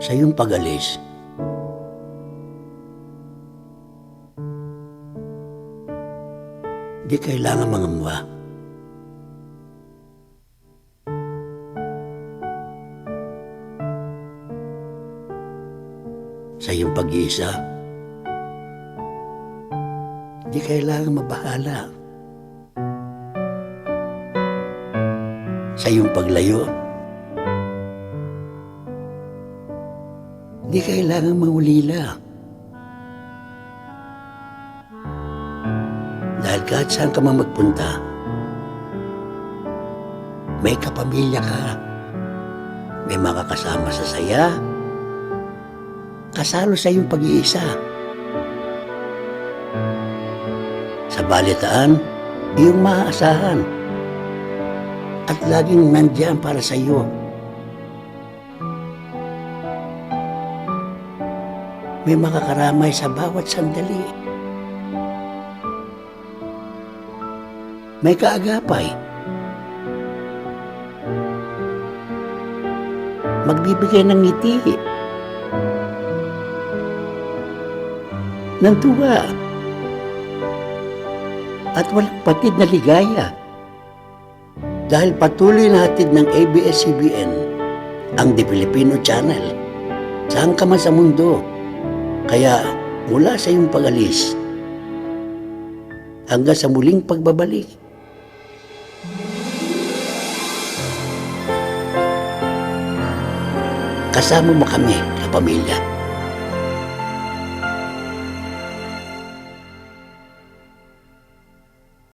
Sa iyong pag-alis, di kailangan mangamba. Sa iyong pag-iisa, di kailangan mabahala. Sa iyong paglayo, di kailangan mangulila. Dahil kahit saan ka man magpunta, may kapamilya ka. May makakasama sa saya, kasalo sa iyong pag-iisa. Sa balitaan, iyong maaasahan at laging nandiyan para sa iyo. May makakaramay sa bawat sandali. May kaagapay. Magbibigay ng ngiti, ng tuwa, at walang patid na ligaya. Dahil patuloy na hatid ng ABS-CBN ang The Filipino Channel saan ka man sa mundo. Kaya mula sa iyong pag-alis hanggang sa muling pagbabalik, kasama mo kami, kapamilya.